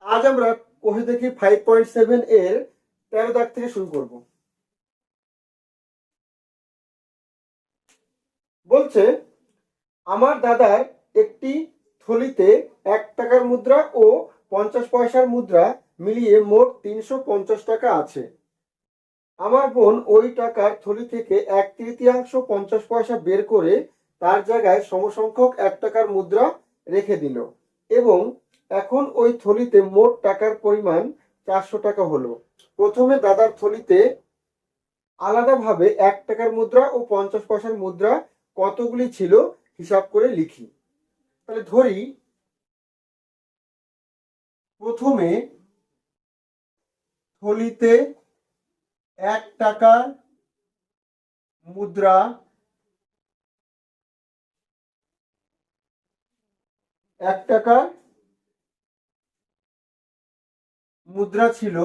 আজ আমরা কোষে দেখি 5.7 এর 13 দাগ থেকে শুরু করব। বলছে আমার দাদার একটি থলিতে 1 টাকার মুদ্রা ও 50 পয়সার মুদ্রা মিলিয়ে মোট 350 টাকা আছে। আমার বোন ওই টাকার থলি থেকে 1/3 50 পয়সা বের করে তার জায়গায় সমসংখ্যক 1 টাকার মুদ্রা রেখে দিল এবং এখন ওই থলিতে মোট টাকার পরিমাণ 400 টাকা হলো। প্রথমে দাদার থলিতে আলাদাভাবে 1 টাকার মুদ্রা ও 50 পয়সার মুদ্রা কতগুলি ছিল হিসাব করে লিখি। তাহলে ধরি প্রথমে থলিতে 1 টাকার মুদ্রা 1 টাকার মুদ্রা ছিল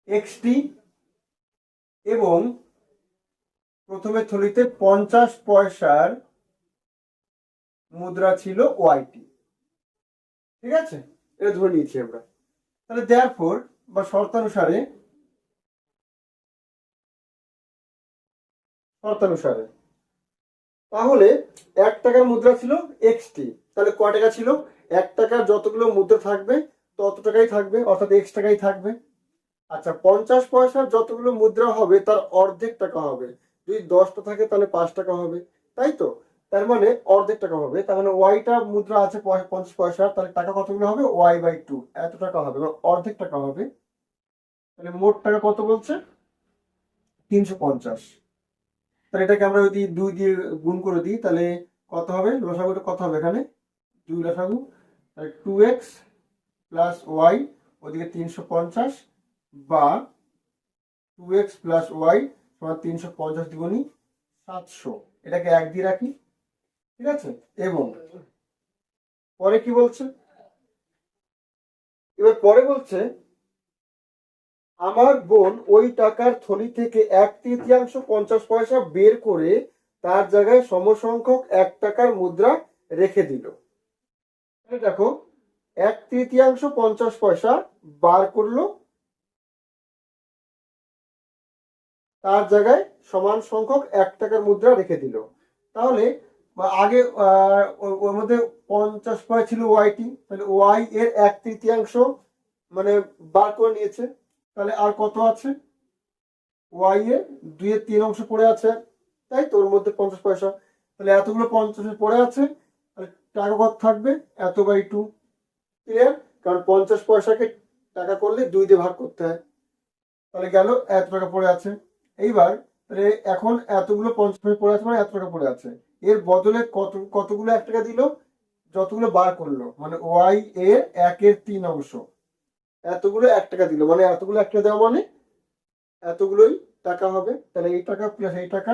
এক্সটি এবং প্রথমে থলিতে 50 পয়সার মুদ্রা ছিল ওয়াইটি। ঠিক আছে, এটা ধরে নিয়েছি আমরা। তাহলে দেয়ারফর বা শর্তানুসারে তাহলে 1 টাকার মুদ্রা ছিল এক্সটি, তাহলে ক টাকা ছিল? 1 টাকার যতগুলো মুদ্রা থাকবে তত টাকাই থাকবে, অর্থাৎ এক্স টাকাই থাকবে। আচ্ছা, 50 পয়সার যতগুলো মুদ্রা হবে তার অর্ধেক টাকা হবে। যদি 10টা থাকে তাহলে 5 টাকা হবে, তাই তো? তার মানে অর্ধেক টাকা হবে। তার মানে ওয়াইটা মুদ্রা আছে 50 পয়সা, তাহলে টাকা কতগুলো হবে? y/2, এত টাকা হবে, অর্ধেক টাকা হবে। তাহলে মোট টাকা কত বলছে? 350। তাহলে এটাকে আমরা যদি 2 দিয়ে গুণ করে দিই তাহলে কত হবে? লসাগুটা কত হবে এখানে? 2 লসাগু, তাহলে 2x প্লাস ওয়াই, ওদিকে 350, বা 2x প্লাস ওয়াই সমান 350 দ্বিগুণী 700। এটাকে 1 দিয়ে রাখি, ঠিক আছে? এবং পরে কি বলছে? এবার পরে বলছে আমার বোন ওই টাকার থলি থেকে 1/3 50 পয়সা বের করে তার জায়গায় সমসংখ্যক 1 টাকার মুদ্রা রেখে দিল। দেখো, 1/3 50 পয়সা বার করলো, তার জায়গায় সমান সংখ্যক 1 টাকার মুদ্রা রেখে দিল। তাহলে আগে ওর মধ্যে 50 পয়সা ছিল ওয়াইটি, তাহলে ওয়াই এর 1/3 মানে বার করে নিয়েছে। তাহলে আর কত আছে? ওয়াই এর 2/3 পড়ে আছে, তাই তো? ওর মধ্যে 50 পয়সা, তাহলে এতগুলো 50 পড়ে আছে, তাহলে টাকা কত থাকবে? এত/2। ক্লিয়ার? কারণ 50 পয়সাকে টাকা করলে 2 দিয়ে ভাগ করতে হয়। তাহলে গেল, এত টাকা পড়ে আছে। এইবার তাহলে এখন এতগুলো 50 পড়ে আছে মানে এত টাকা পড়ে আছে। এর বদলে কতগুলো 1 টাকা দিল? যতগুলো বার করলো, মানে ওয়াই এর 1/3 এতগুলো 1 টাকা দিল, মানে এতগুলো 1 টাকা দেওয়া মানে এতগুলোই টাকা হবে। তাহলে এই টাকা প্লাস এই টাকা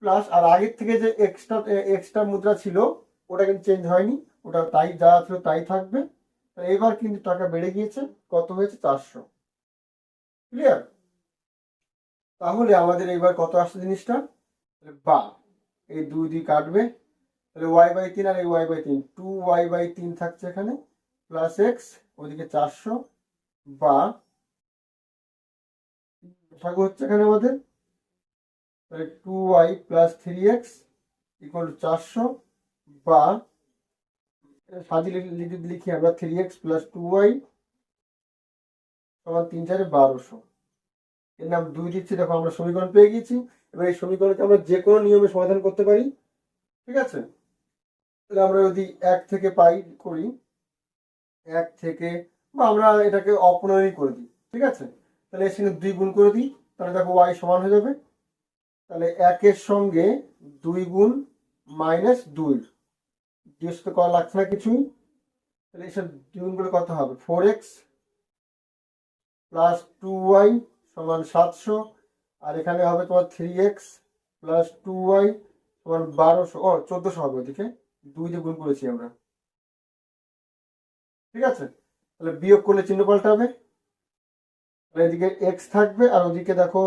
প্লাস আর আগের থেকে যে এক্সট্রা এক্সট্রা মুদ্রা ছিল ওটা কিন্তু চেঞ্জ হয়নি, ওটা তাই যা ছিল তাই থাকবে। এবার কিন্তু টাকা বেড়ে গিয়েছে, কত হয়েছে? 400। ক্লিয়ার? তাহলে আমাদের এবার কত আসছে জিনিসটা? বা এই 2 দিয়ে কাটবে, তাহলে y/3 আর এই y/3, 2y/3 থাকছে এখানে, প্লাস এক্স, ওদিকে 400, বা থাকবে হচ্ছে এখানে আমাদের, তাহলে 2y plus 3x equal to 400, বা সাজিয়ে লিখি আমরা 3x প্লাস 2y সমান 3×4 = 1200। এর নাম 2 দিচ্ছি। দেখো, আমরা সমীকরণ পেয়ে গেছি। এবার এই সমীকরণকে আমরা যে কোনো নিয়মে সমাধান করতে পারি, ঠিক আছে? তাহলে আমরা যদি 1 থেকে পাই করি, 1 থেকে, বা আমরা এটাকে অপনয়নই করে দিই, ঠিক আছে? তাহলে এর সঙ্গে 2 গুণ করে দিই, তাহলে দেখো y সমান হয়ে যাবে। তাহলে 1-এর সঙ্গে 2 গুণ মাইনাস 2, 2 সাথে করা লাগছে না কিছুই। তাহলে এসব 2 গুণ করে কত হবে? 4x প্লাস 2y সমান 700, আর এখানে হবে তোমার 3x প্লাস 2y সমান 1200, 1400 হবে। ওদিকে 2 দিয়ে গুণ করেছি আমরা, ঠিক আছে? তাহলে বিয়োগ করলে চিহ্ন পাল্টাবে, এদিকে এক্স থাকবে আর ওদিকে দেখো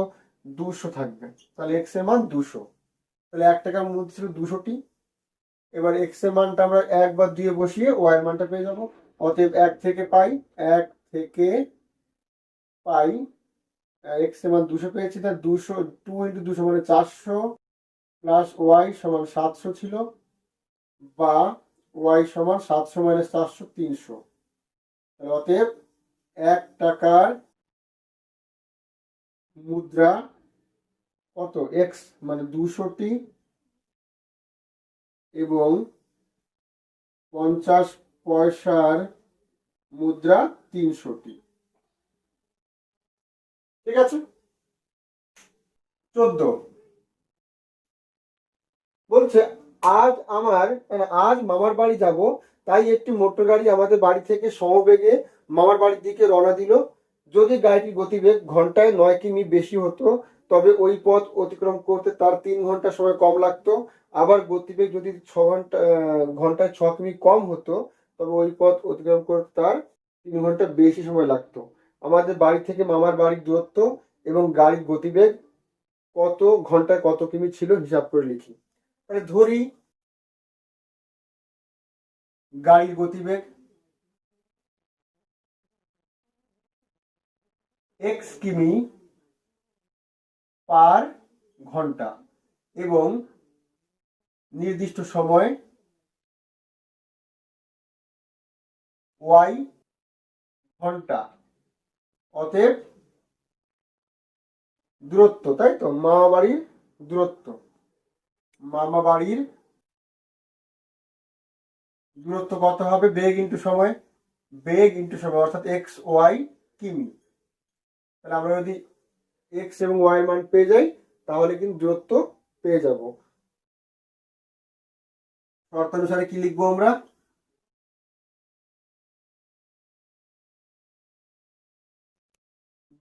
200 থাকবে, তাহলে এক্স এর মান 200। তাহলে 1 টাকার মধ্যে ছিল 200টি, এবার এক্স এর মানটা আমরা 1 বা 2 বসিয়ে ওয়াই এর মানটা পেয়ে যাবো। অতএব 1 থেকে পাই, 1 থেকে পাই এক্স এর মান 200 পেয়েছি, তার 200 2 ইন্টু 200 মানে 400 প্লাস ওয়াই সমান 700 ছিল, বা ওয়াই সমান 700 মাইনাস 400 300। অতএব 1 টাকার মুদ্রা কত, এক্স মানে 200টি এবং 50 পয়সার মুদ্রা 300টি। ঠিক আছে। 14 বলছে আজ মামার বাড়ি যাব, তাই একটি মোটর গাড়ি আমাদের বাড়ি থেকে সমবেগে মামার বাড়ির দিকে রওনা দিল। যদি গাড়িটির গতিবেগ ঘন্টায় 9 কিমি বেশি হতো তবে ওই পথ অতিক্রম করতে তার 3 ঘন্টা সময় কম লাগতো। আবার গতিবেগ যদি ঘন্টায় 6 কিমি কম হতো তবে ওই পথ অতিক্রম করতে তার 3 ঘন্টা বেশি সময় লাগতো। আমাদের বাড়ি থেকে মামার বাড়ির দূরত্ব এবং গাড়ির গতিবেগ কত ঘন্টায় কত কিমি ছিল হিসাব করে লিখি। তাহলে ধরি গাড়ির গতিবেগ এক্স কিমি পার ঘন্টা এবং নির্দিষ্ট সময় ওয়াই ঘন্টা। অতএব দূরত্ব, তাই তো, মামা বাড়ির দূরত্ব, মামা বাড়ির দূরত্ব কত হবে, বেগ ইন্টু সময়, বেগ ইন্টু সময় অর্থাৎ এক্স ওয়াই কিমি। তাহলে আমরা যদি এক্স এবং ওয়াই এর মান পেয়ে যাই তাহলে কিন্তু দূরত্ব পেয়ে যাব। শর্তানুসারে কি লিখবো আমরা,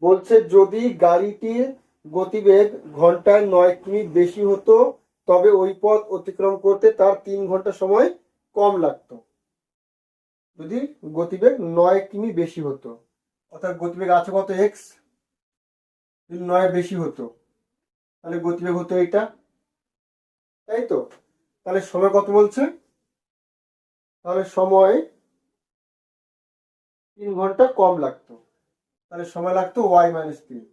বলছে যদি গাড়িটির গতিবেগ ঘন্টায় 9 কিমি বেশি হতো তবে ওই পথ অতিক্রম করতে তার 3 ঘন্টা সময় কম লাগতো। যদি গতিবেগ 9 কিমি বেশি হতো, অর্থাৎ গতিবেগ আছে কত এক্স, যদি 9 বেশি হতো তাহলে গতিবেগ হতো এটা, তাই তো। তাহলে সময় কত বলছে, তাহলে সময় 3 ঘন্টা কম লাগতো, তাহলে সময় লাগতো ওয়াই মাইনাস 3।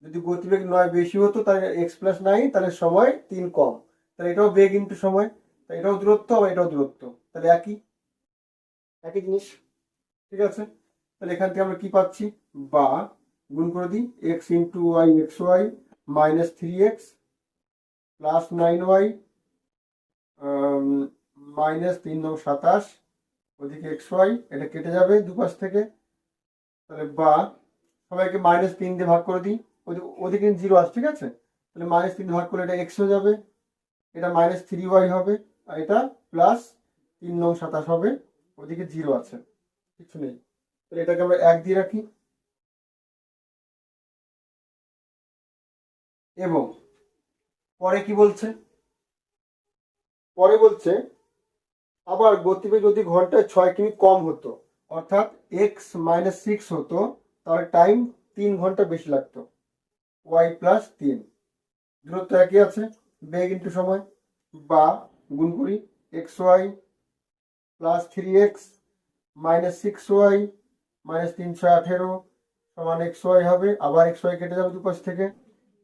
যদি গতিবেগ 9 বেশি হতো তাহলে এক্স প্লাস 9, তাহলে সময় 3 কম, তাহলে এটাও বেগ ইন্টু সময়, তাহলে এটাও দূরত্ব আবার এটাও দূরত্ব, তাহলে একই একই জিনিস। ঠিক আছে। তাহলে এখান থেকে আমরা কি পাচ্ছি, বা গুণ করে দিই, X into Y X Y minus 3x plus 9y minus 3×9 = 27, ওদিকে এক্স ওয়াই এটা কেটে যাবে দুপাশ থেকে। তাহলে বা সবাইকে -3 দিয়ে ভাগ করে দিই, ওদিকে 0 আছে, ঠিক আছে। তাহলে -3 ভাগ করলে এটা এক্স হয়ে যাবে, এটা -3y হবে, আর এটা প্লাস 3×9 = 27 হবে, ওদিকে 0 আছে, কিছু নেই। তাহলে এটাকে আমরা 1 দিয়ে রাখি। এবং পরে কি বলছে, পরে বলছে আবার গতিবেগ যদি ঘন্টায় 6 কিমি কম হতো অর্থাৎ x-6 হতো তাহলে টাইম 3 ঘন্টা বেশি লাগতো, ওয়াই প্লাস 3। দূরত্ব একই আছে, বেগ ইন্টু সময়, বা গুণ করি X Y plus 3x minus 6y minus 318 সমান এক্স ওয়াই হবে, আবার এক্স ওয়াই কেটে যাবে দুপাশ থেকে।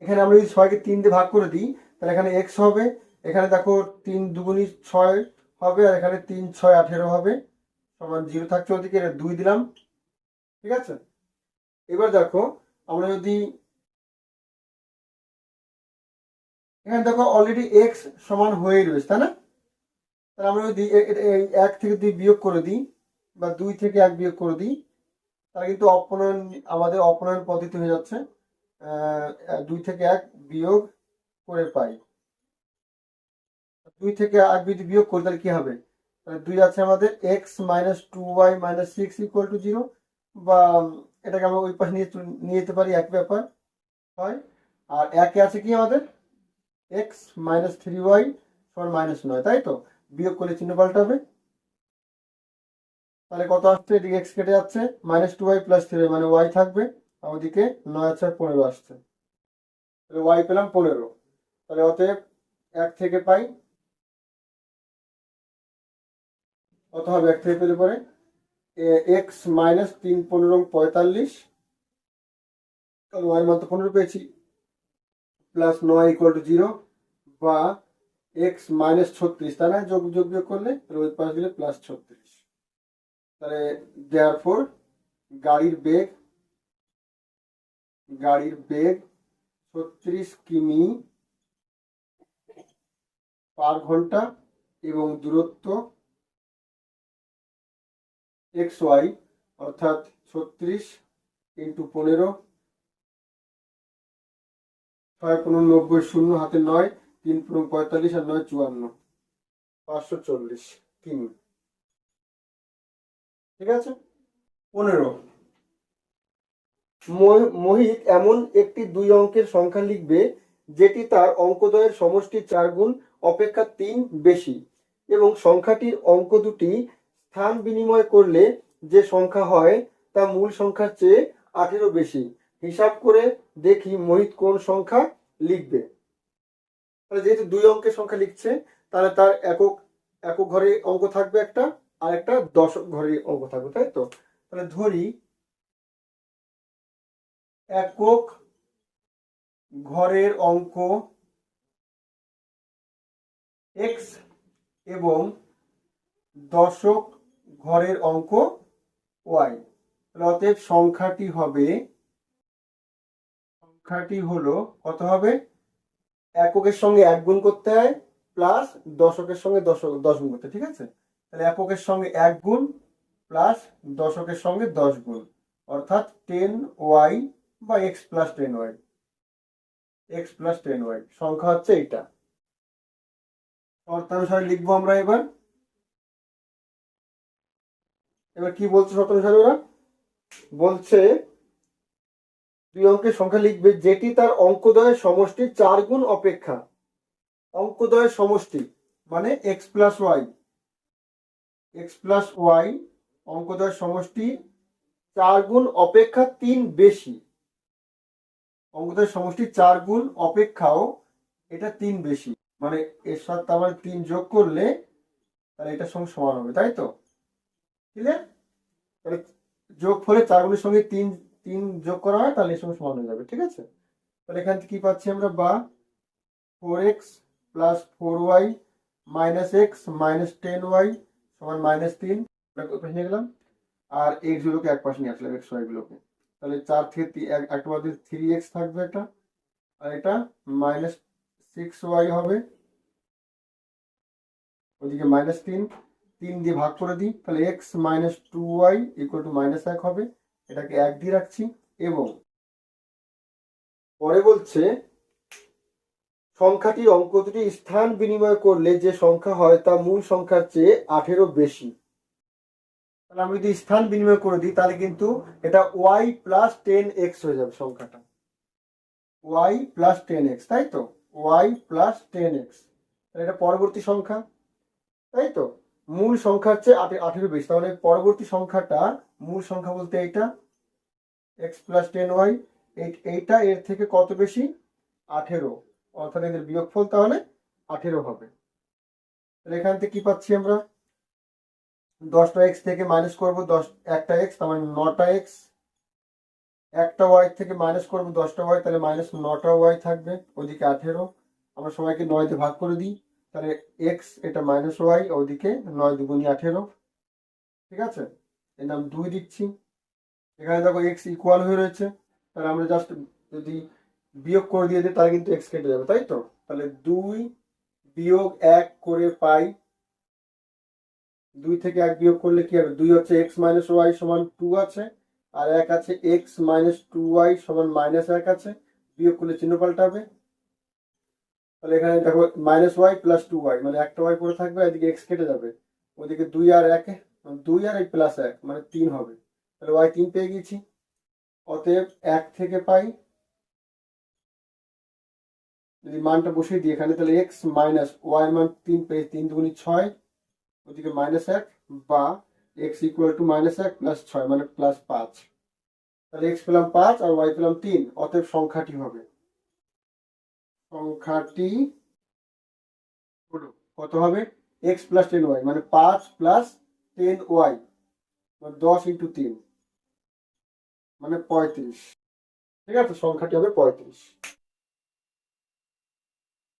এখানে আমরা যদি 6কে 3 দিয়ে ভাগ করে দিই তাহলে এখানে এক্স হবে, এখানে দেখো 3 দুগুণী 6 হবে, আর এখানে 3 6 18 হবে, সমান 0 থাকছে ওদিকে, 2 দিলাম। ঠিক আছে। এবার দেখো আমরা যদি এখানে দেখো অলরেডি এক্স সমান হয়ে রয়েছে, তাই না। তাহলে আমরা যদি 1 থেকে 2 বিয়োগ করে দিই বা 2 থেকে 1 বিয়োগ করে দিই তাহলে কিন্তু আমাদের অপনয়ন পদ্ধতি হয়ে যাচ্ছে। 2 থেকে 1 বিয়োগ করে পাই, 2 থেকে 1 যদি বিয়োগ করি তাহলে কি হবে, 2 আছে আমাদের এক্স মাইনাস 2y মাইনাস 6 = 0, বা এটাকে আমরা ওই পাশে নিয়ে যেতে পারি, এক ব্যাপার হয়। আর একে আছে কি আমাদের এক্স মাইনাস 3y সমান -9, তাই তো, বিয়োগ করলে চিহ্ন পাল্টাবে। তাহলে কত আসছে, এদিকে এক্স কেটে যাচ্ছে, -2y প্লাস 3y মানে ওয়াই থাকবে, আর ওদিকে 9 আর 15 আসছে, তাহলে ওয়াই পেলাম 15। তাহলে অতএব 1 থেকে পাই কত হবে 1 থেকে পেলে পরে এক্স মাইনাস 3 15 45, তাহলে ওয়াই মান তো 15 পেয়েছি, প্লাস 9 ইকুয়াল টু 0, বা এক্স মাইনাস 36, তাই না? যোগ যোগ বিয়োগ করলে ওই পাশ দিলে প্লাস 36। তাহলে দেয়ারফর গাড়ির বেগ 36 কিমি পার ঘন্টা এবং দূরত্ব এক্স ওয়াই, অর্থাৎ 36 ইন্টু 15, 6 15 90, শূন্য হাতে 9, 3 15 45 আর 9 54, 540 কিমি। ঠিক আছে। 15, মোহিত এমন একটি 2 অঙ্কের সংখ্যা লিখবে যেটি তার অঙ্কদ্বয়ের সমষ্টির 4 গুণ অপেক্ষা 3 বেশি, এবং সংখ্যাটির অঙ্ক দুটি স্থান বিনিময় করলে যে সংখ্যা হয় তা মূল সংখ্যার চেয়ে 18 বেশি। হিসাব করে দেখি মোহিত কোন সংখ্যা লিখবে। তাহলে যেহেতু 2 অঙ্কের সংখ্যা লিখছে, তাহলে তার একক ঘরের অঙ্ক থাকবে একটা, আর একটা দশক ঘরের অঙ্ক থাকবে, তাই তো? তাহলে ধরি একক ঘরের অঙ্ক x এবং দশক ঘরের অঙ্ক y। অতএব সংখ্যাটি হলো কত হবে? এককের সঙ্গে 1 গুণ করতে হয়, প্লাস দশকের সঙ্গে 10 গুণ করতে। ঠিক আছে। তাহলে এককের সঙ্গে 1 গুণ প্লাস দশকের সঙ্গে 10 গুণ, অর্থাৎ 10y বা x প্লাস 10y, সংখ্যা হচ্ছে এইটা। শর্তানুসারে লিখবো আমরা। এবার কি বলছে শর্তানুসারে? ওরা বলছে 2 অঙ্কের সংখ্যা লিখবে যেটি তার অঙ্কদ্বয়ের সমষ্টির 4 গুণ অপেক্ষা। অঙ্কদ্বয়ের সমষ্টি মানে এক্স প্লাস ওয়াই, অঙ্কদ্বয়ের সমষ্টি 4 গুণ অপেক্ষা 3 বেশি। অঙ্কদ্বয়ের সমষ্টি 4 গুণ অপেক্ষাও এটা 3 বেশি, মানে এর সাথে আমার 3 যোগ করলে তাহলে এটার সঙ্গে সমান হবে, তাই তো? ক্লিয়ার? তাহলে যোগ ফলে 4 গুণের সঙ্গে 3 যোগ করা হয়, তাহলে এর সঙ্গে সমান হয়ে যাবে। ঠিক আছে। তাহলে এখান থেকে কি পাচ্ছি আমরা? বা 4x plus 4y minus x minus 10y সমান -3 নিয়ে গেলাম, আর এক্স গুলোকে এক পাশে নিয়ে আসলাম, এক্স ওয়াই গুলোকে। তাহলে 4 থেকে একটা বাদ 3x থাকবে এটা, আর এটা -6y হবে, ওদিকে -3 দিয়ে ভাগ করে দিই, তাহলে x minus 2y equal to -1 হবে। এটাকে 1 দিয়ে রাখছি, এবং পরে বলছে সংখ্যাটির অঙ্ক দুটি স্থান বিনিময় করলে যে সংখ্যা হয় তা মূল সংখ্যার চেয়ে 18 বেশি। তাহলে আমি যদি স্থান বিনিময় করে দিই, তাহলে কিন্তু এটা y প্লাস 10x হয়ে যাবে সংখ্যাটা, y প্লাস 10x, তাই তো? y প্লাস 10x, এটা পরবর্তী সংখ্যা, তাই তো? মূল সংখ্যার চেয়ে 18 বেশি, তাহলে পরবর্তী সংখ্যাটা মূল সংখ্যা বলতে এইটা x প্লাস 10y, এইটা এর থেকে কত বেশি? 18, অর্থাৎ এদের বিয়োগফল তাহলে 18 হবে। তাহলে এখান থেকে কি পাচ্ছি আমরা? 10টা x থেকে মাইনাস করবো একটা x, তার মানে 9টা x, একটা y থেকে মাইনাস করবো 10টা y, তাহলে -9টা y থাকবে, ওদিকে 18। আমরা সবাইকে 9 দিয়ে ভাগ করে দিই, তাহলে x এটা -y, ওদিকে 9 দুগুণে 18। ঠিক আছে। এর নাম 2 দিচ্ছি। এখানে দেখো x ইকুয়াল হয়ে রয়েছে, তাহলে আমরা জাস্ট যদি বিয়োগ করে দিয়ে দিই তাহলে কিন্তু x কেটে যাবে, তাই তো? তাহলে 2 বিয়োগ 1 করে পাই, 2 থেকে 1 বিয়োগ করলে কি হবে? 2 হচ্ছে x মাইনাস ওয়াই সমান 2 আছে, আর 1 আছে x মাইনাস 2y সমান -1 আছে, বিয়োগ করলে চিহ্ন পাল্টাবে। তাহলে এখানে দেখো -y প্লাস 2y, মানে একটা y পড়ে থাকবে, এদিকে x কেটে যাবে, ওদিকে 2 আর 1, 2 আর এই প্লাস 1 মানে 3 হবে। তাহলে y 3 পেয়ে গেছি। অতএব 1 থেকে পাই, যদি মানটা বসিয়ে দিই এখানে, তাহলে x মাইনাস y মান 3 পেয়ে 3 দুগুণে 6, ওদিকে -1, বা x ইকুয়াল টু -1 প্লাস 6 মানে +5। তাহলে x পেলাম 5 আর y পেলাম 3, অতএব সংখ্যাটি হলো কত হবে? x প্লাস 10y, মানে 5 প্লাস 10y, 10 × 3 মানে 35। ঠিক আছে, সংখ্যাটি হবে 35।